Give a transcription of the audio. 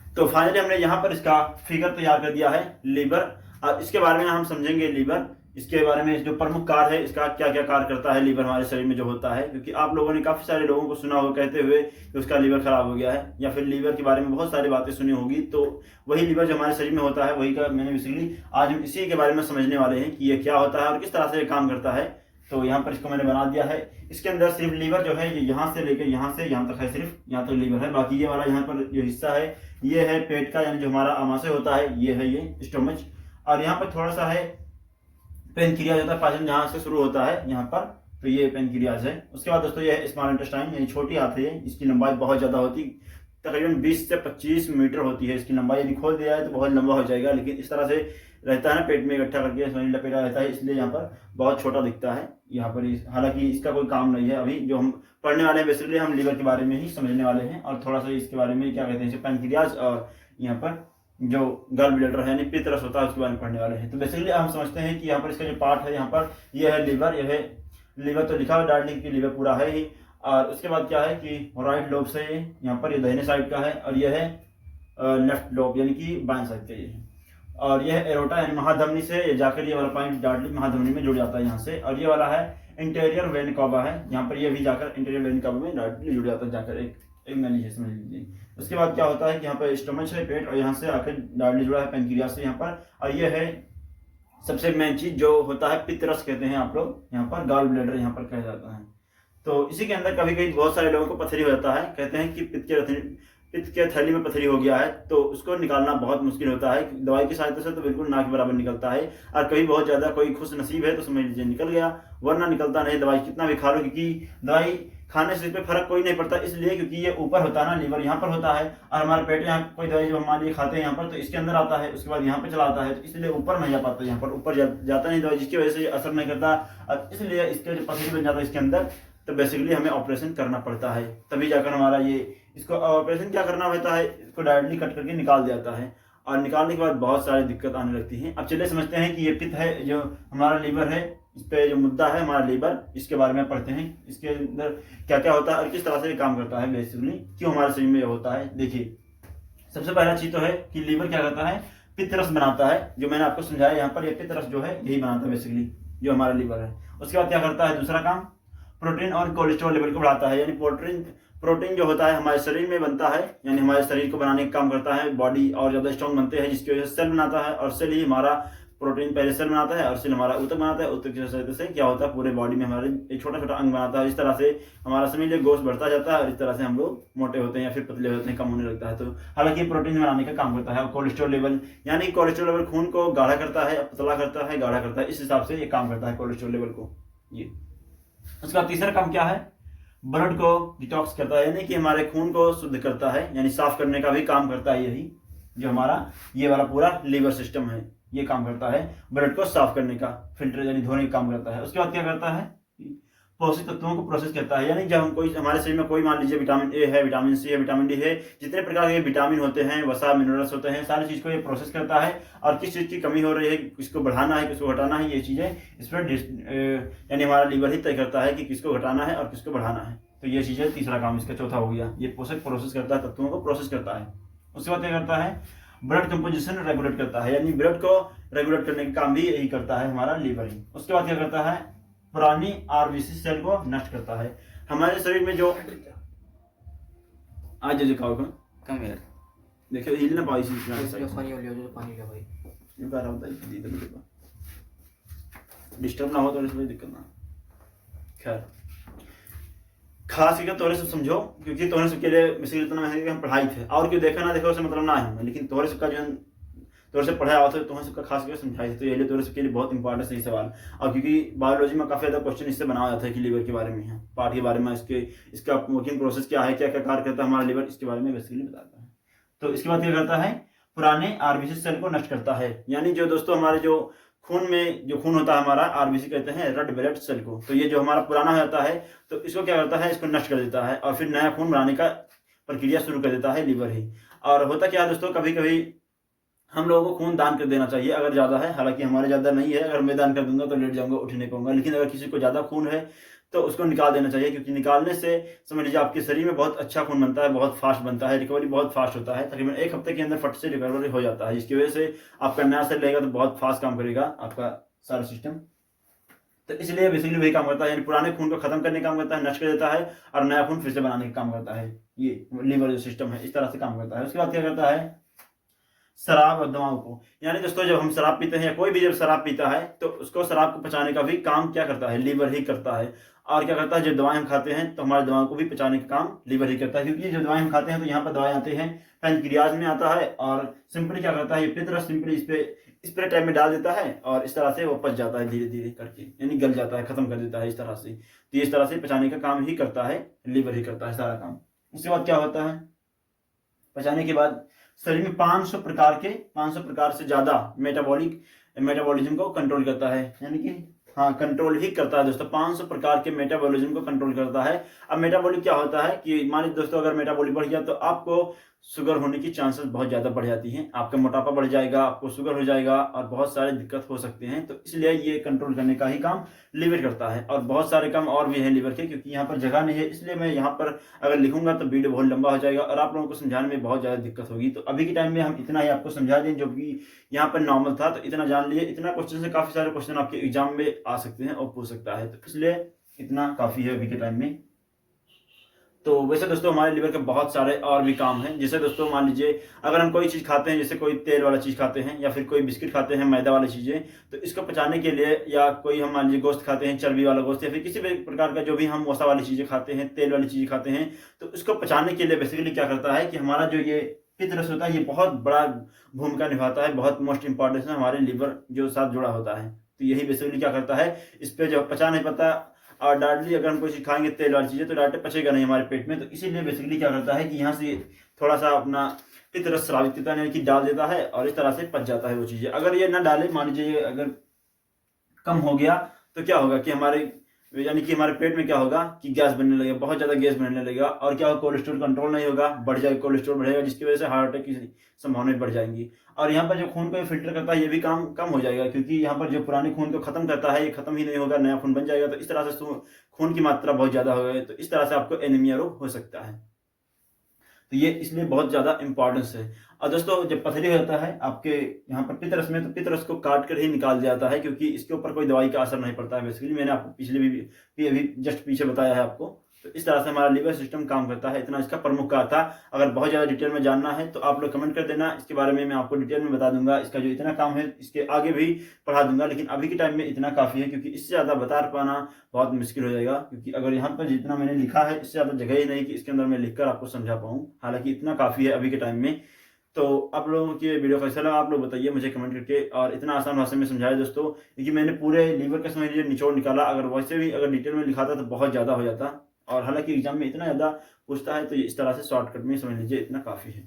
तो फाइनली हमने यहाँ पर इसका फिगर तैयार कर दिया है लीवर। अब इसके बारे में हम समझेंगे लीवर, इसके बारे में जो प्रमुख कार्य है, इसका क्या क्या कार्य करता है लीवर हमारे शरीर में जो होता है। क्योंकि आप लोगों ने काफी सारे लोगों को सुना होगा कहते हुए कि उसका लीवर खराब हो गया है, या फिर लीवर के बारे में बहुत सारी बातें सुनी होगी। तो वही लीवर जो हमारे शरीर में होता है वही का मैंने बेसिकली आज हम इसी के बारे में समझने वाले हैं कि ये क्या होता है और किस तरह से ये काम करता है। तो यहाँ पर इसको मैंने बना दिया है। इसके अंदर सिर्फ लीवर जो है ये यहाँ से लेकर यहाँ से यहाँ तक है, सिर्फ यहाँ तक लीवर है। बाकी ये वाला यहाँ पर जो हिस्सा है ये है पेट का, यानी जो हमारा आमाशय होता है ये है ये स्टोमच। और यहाँ पर थोड़ा सा है पेनक्रियाज होता है, पाचन जहाँ से शुरू होता है यहाँ पर, तो ये पेनक्रियाज है। उसके बाद दोस्तों ये स्मॉल इंटेस्टाइन, यानी छोटी आंत है, इसकी लंबाई बहुत ज़्यादा होती, तकरीबन 20 से 25 मीटर होती है इसकी लंबाई। यदि खोल दिया है तो बहुत लंबा हो जाएगा, लेकिन इस तरह से रहता है ना, पेट में इकट्ठा करके इसमें लपेटा रहता है, इसलिए यहाँ पर बहुत छोटा दिखता है यहाँ पर। हालांकि इसका कोई काम नहीं है। अभी जो हम पढ़ने वाले हैं बेसिकली हम लीवर के बारे में ही समझने वाले हैं, और थोड़ा सा इसके बारे में क्या कहते हैं पेनक्रियाज, और यहाँ पर जो गॉल ब्लैडर है यानी पित्त रस होता है उसके बारे में पढ़ने वाले हैं। तो बेसिकली हम समझते हैं कि यहाँ पर इसका जो पार्ट है यहाँ पर ये है लीवर। यह है लीवर, तो लिखा हुआ डार्लिंग की लीवर पूरा है ही। और उसके बाद क्या है कि राइट लोब से यहाँ पर ये दाहिने साइड का है, और यह है लेफ्ट लोब यानी कि बाएं साइड का ये है। और यह एरोटा यानी महाधमनी से जाकर ये वाला पॉइंट डार्लिंग महाधमनी में जुड़ जाता है यहाँ से। और ये वाला है इंटीरियर वेन कावा है, यहाँ पर ये भी जाकर इंटीरियर वेन कावा में डार्लिंग जुड़ जाता है जाकर, एक मान लीजिए समझ लीजिए। उसके बाद क्या होता है कि यहाँ पर स्टमच है पेट, और यहाँ से आकर डार्लिंग जुड़ा है पेनक्रियाज से यहाँ पर। और ये है सबसे मेन चीज जो होता है पित्त रस कहते हैं आप लोग, यहाँ पर गॉल ब्लैडर यहाँ पर कहा जाता है। तो इसी के अंदर कभी कभी बहुत सारे लोगों को पथरी हो जाता है, कहते हैं कि पित्त के थैली में पथरी हो गया है, तो उसको निकालना बहुत मुश्किल होता है। दवाई की सहायता से तो बिल्कुल ना के बराबर निकलता है, और कभी बहुत ज्यादा कोई खुश नसीब है तो समझ लीजिए निकल गया, वरना निकलता नहीं। दवाई कितना भी खा लो, क्योंकि दवाई खाने से इस पर फर्क कोई नहीं पड़ता, इसलिए क्योंकि ये ऊपर होता है ना, लीवर यहाँ पर होता है, और हमारे पेट यहाँ कोई दवाई जो हमारे लिए खाते हैं यहाँ पर तो इसके अंदर आता है, उसके बाद यहाँ पे चला आता है, तो इसलिए ऊपर नहीं जा पाता, यहाँ पर ऊपर जाता नहीं दवाई, जिसकी वजह से असर नहीं करता, और इसलिए इसके जो पथरी बन जाता है इसके अंदर, तो बेसिकली हमें ऑपरेशन करना पड़ता है, तभी जाकर हमारा ये इसको ऑपरेशन क्या करना होता है, इसको डायरेक्टली कट करके निकाल दिया जाता है, और निकालने के बाद बहुत सारी दिक्कत आने लगती है। अब चलिए समझते हैं कि ये पित्त है जो हमारा लीवर है, इस पे जो मुद्दा है हमारा लीवर, इसके बारे में पढ़ते हैं, इसके अंदर क्या क्या होता है और किस तरह से ये काम करता है, बेसिकली क्यों हमारे शरीर में होता है। देखिए सबसे पहला चीज तो है कि लीवर क्या करता है, पित्त रस बनाता है, जो मैंने आपको समझाया यहाँ पर, ये पित्त रस जो है यही बनाता है बेसिकली जो हमारा लीवर है। उसके बाद क्या करता है दूसरा काम, प्रोटीन और कोलेस्ट्रॉल लेवल को बढ़ाता है, यानी प्रोटीन जो होता है हमारे शरीर में बनता है, यानी हमारे शरीर को बनाने का काम करता है, बॉडी और ज़्यादा स्ट्रॉन्ग बनते हैं, जिसकी वजह से सेल बनाता है, और सेल ही हमारा प्रोटीन पहले सेल बनाता है, और सेल हमारा ऊतक बनाता है, ऊतक की सहायता से क्या होता है पूरे बॉडी में हमारे एक छोटा छोटा अंग बनाता है। इस तरह से हमारा समझ लीजिए गोश्त बढ़ता जाता है, और इस तरह से हम लोग मोटे होते हैं या फिर पतले होते हैं, कम होने लगता है। तो हालांकि प्रोटीन बनाने का काम करता है। और कोलेस्ट्रॉल लेवल, यानी कोलेस्ट्रॉल लेवल खून को गाढ़ा करता है, पतला करता है, गाढ़ा करता है, इस हिसाब से ये काम करता है कोलेस्ट्रॉल लेवल को ये। उसका तीसरा काम क्या है, ब्लड को डिटॉक्स करता है, यानी कि हमारे खून को शुद्ध करता है, यानी साफ करने का भी काम करता है। यही जो हमारा ये वाला पूरा लीवर सिस्टम है ये काम करता है, ब्लड को साफ करने का, फिल्टर यानी धोने का काम करता है। उसके बाद क्या करता है, पोषक तत्वों को प्रोसेस करता है, यानी जब हम कोई हमारे शरीर में कोई मान लीजिए विटामिन ए है, विटामिन सी है, विटामिन डी है, जितने प्रकार के विटामिन होते हैं, वसा मिनरल्स होते हैं, सारी चीज को ये प्रोसेस करता है, और किस चीज की कमी हो रही है, किसको बढ़ाना है, किसको घटाना है, ये चीजें इस पर यानी हमारा लीवर ही तय करता है कि किसको घटाना है और किसको बढ़ाना है। तो ये चीजें तीसरा काम इसका चौथा हो गया, ये पोषक प्रोसेस करता है, तत्वों को प्रोसेस करता है। उसके बाद क्या करता है, ब्लड कंपोजिशन रेगुलेट करता है, यानी ब्लड को रेगुलेट करने का काम भी यही करता है हमारा लीवर ही। उसके बाद क्या करता है, पुरानी आरबीसी सेल को नष्ट करता है। हमारे शरीर में जो आज जो खाओ कम यार देखिए हिल ना पाई पानी का भाई ये बार होता है, डिस्टर्ब ना हो तो इसमें दिक्कत ना। खैर खास करके तोरे सब समझो, क्योंकि तोरे सब के लिए बेसिकली इतना महंगा कि हम पढ़ाई थे, और क्यों देखा ना देखो उसे मतलब ना है, लेकिन तोरे सब का जो तोरे से पढ़ाया हुआ था तुम्हें सबका खास करके समझाई थी, तो ये लिए तोरे सब के लिए बहुत इंपॉर्टेंट सही सवाल। और क्योंकि बायोलॉजी में काफी ज्यादा क्वेश्चन इससे बनाया जाता है कि लीवर के बारे में है, पार्ट के बारे में, इसका वर्किंग प्रोसेस क्या है, क्या क्या कार्य करता है हमारा लीवर, इसके बारे में बेसिकली बताता है। तो इसके बाद क्या करता है, पुराने आरबीसी सेल को नष्ट करता है, यानी जो दोस्तों हमारे जो खून में जो खून होता है हमारा आरबीसी कहते हैं रेड ब्लड सेल को, तो ये जो हमारा पुराना हो जाता है तो इसको क्या करता है, इसको नष्ट कर देता है, और फिर नया खून बनाने का प्रक्रिया शुरू कर देता है लीवर ही। और होता क्या है दोस्तों, कभी कभी हम लोगों को खून दान कर देना चाहिए अगर ज्यादा है, हालांकि हमारे ज्यादा नहीं है, अगर मैं दान कर दूंगा तो लेट जाऊंगा, उठ नहीं पाऊंगा, लेकिन अगर किसी को ज्यादा खून है तो उसको निकाल देना चाहिए, क्योंकि निकालने से समझ लीजिए आपके शरीर में बहुत अच्छा खून बनता है, बहुत फास्ट बनता है, रिकवरी बहुत फास्ट होता है, तकरीबन 1 हफ्ते के अंदर फट से रिकवरी हो जाता है, जिसकी वजह से आपका नया सेल रहेगा तो बहुत फास्ट काम करेगा आपका सारा सिस्टम। तो इसलिए बेसिकली वही काम करता है, यानी पुराने खून को खत्म करने का काम करता है, नष्ट कर देता है, और नया खून फिर से बनाने का काम करता है। ये लीवर जो सिस्टम है इस तरह से काम करता है। उसके बाद क्या करता है, शराब और दवाओं को, यानी दोस्तों जब हम शराब पीते हैं या कोई भी जब शराब पीता है तो उसको शराब को पचाने का भी काम क्या करता है, लीवर ही करता है। और क्या करता है, जब दवाएं हम खाते हैं तो हमारी दवाओं को भी पचाने का काम लीवर ही करता है, क्योंकि जब दवाएं हम खाते हैं तो यहाँ पर दवाएं आते हैं पैनक्रियाज में आता है, और सिंपली क्या करता है, ये पित्त रस सिंपली स्प्रे टाइप में डाल देता है, और इस तरह से वो पच जाता है धीरे धीरे करके, यानी गल जाता है, खत्म कर देता है इस तरह से। तो इस तरह से पचाने का काम ही करता है, लीवर ही करता है सारा काम। उसके बाद क्या होता है, पचाने के बाद शरीर में 500 प्रकार से ज्यादा मेटाबॉलिज्म को कंट्रोल करता है, यानी कि हाँ कंट्रोल ही करता है दोस्तों, 500 प्रकार के मेटाबॉलिज्म को कंट्रोल करता है। अब मेटाबॉलिक क्या होता है कि मान लीजिए दोस्तों अगर मेटाबॉलिक बढ़ गया तो आपको शुगर होने की चांसेस बहुत ज़्यादा बढ़ जाती हैं, आपका मोटापा बढ़ जाएगा, आपको शुगर हो जाएगा, और बहुत सारे दिक्कत हो सकते हैं। तो इसलिए ये कंट्रोल करने का ही काम लीवर करता है। और बहुत सारे काम और भी हैं लीवर के, क्योंकि यहाँ पर जगह नहीं है, इसलिए मैं यहाँ पर अगर लिखूंगा तो वीडियो बहुत लंबा हो जाएगा और आप लोगों को समझाने में बहुत ज़्यादा दिक्कत होगी। तो अभी के टाइम में हम इतना ही आपको समझा दें, जो कि यहाँ पर नॉर्मल था, तो इतना जान लिए। इतना क्वेश्चन से काफ़ी सारे क्वेश्चन आपके एग्जाम में आ सकते हैं और पूछ सकता है, तो इसलिए इतना काफ़ी है अभी के टाइम में। तो वैसे दोस्तों हमारे लीवर के बहुत सारे और भी काम हैं। जैसे दोस्तों मान लीजिए अगर हम कोई चीज़ खाते हैं, जैसे कोई तेल वाला चीज़ खाते हैं या फिर कोई बिस्किट खाते हैं मैदा वाली चीज़ें, तो इसको पचाने के लिए, या कोई हम मान लीजिए गोश्त खाते हैं चर्बी वाला गोश्त, या फिर किसी भी प्रकार का जो भी हम वसा वाली चीज़ें खाते हैं, तेल वाली चीज़ें खाते हैं, तो इसको पचाने के लिए बेसिकली क्या करता है कि हमारा जो ये पित्त रस होता है ये बहुत बड़ा भूमिका निभाता है, बहुत मोस्ट इंपॉर्टेंस है हमारे लीवर जो साथ जुड़ा होता है। तो यही बेसिकली क्या करता है, इस पर जब पचा नहीं पाता, और डायरेक्टली अगर हम कोई चीज़ खाएंगे तेल वाली चीज़ें तो डायरेक्ट पचेगा नहीं हमारे पेट में। तो इसीलिए बेसिकली क्या करता है कि यहाँ से थोड़ा सा अपना पित्त रस स्रावित करता है, यानी कि डाल देता है, और इस तरह से पच जाता है वो चीज़ें। अगर ये ना डाले, मान लीजिए अगर कम हो गया तो क्या होगा कि हमारे पेट में क्या होगा कि गैस बनने लगेगा, बहुत ज़्यादा गैस बनने लगेगा, और क्या होगा, कोलेस्ट्रॉल कंट्रोल नहीं होगा, बढ़ जाएगा, कोलेस्ट्रॉल बढ़ेगा, जिसकी वजह से हार्ट अटैक की संभावनाएं बढ़ जाएंगी। और यहाँ पर जो खून को फिल्टर करता है ये भी काम कम हो जाएगा, क्योंकि यहाँ पर जो पुराने खून को खत्म करता है ये खत्म ही नहीं होगा, नया खून बन जाएगा। तो इस तरह से खून की मात्रा बहुत ज़्यादा हो गई, तो इस तरह से आपको एनीमिया रोग हो सकता है। तो ये इसलिए बहुत ज़्यादा इंपॉर्टेंस है। और दोस्तों जब पथरी होता है आपके यहाँ पर पित्त रस में, तो पित्त रस को काट कर ही निकाल दिया जाता है, क्योंकि इसके ऊपर कोई दवाई का असर नहीं पड़ता है। बेसिकली मैंने आपको पिछले भी अभी जस्ट पीछे बताया है आपको। तो इस तरह से हमारा लीवर सिस्टम काम करता है, इतना इसका प्रमुख कार्य था। अगर बहुत ज़्यादा डिटेल में जानना है तो आप लोग कमेंट कर देना, इसके बारे में मैं आपको डिटेल में बता दूंगा। इसका जो इतना काम है इसके आगे भी पढ़ा दूंगा, लेकिन अभी के टाइम में इतना काफ़ी है, क्योंकि इससे ज़्यादा बता पाना बहुत मुश्किल हो जाएगा। क्योंकि अगर यहाँ पर जितना मैंने लिखा है इससे ज़्यादा जगह ही नहीं कि इसके अंदर मैं लिखकर आपको समझा पाऊँ, हालांकि इतना काफ़ी है अभी के टाइम में। तो आप लोगों की वीडियो कैसा लगा आप लोग बताइए मुझे कमेंट करके। और इतना आसान भाषा में समझाया दोस्तों, क्योंकि मैंने पूरे लीवर का समझ लीजिए निचोड़ निकाला। अगर वैसे भी अगर डिटेल में लिखा था तो बहुत ज़्यादा हो जाता, और हालांकि एग्जाम में इतना ज़्यादा पूछता है, तो इस तरह से शॉर्टकट में समझ लीजिए इतना काफ़ी है।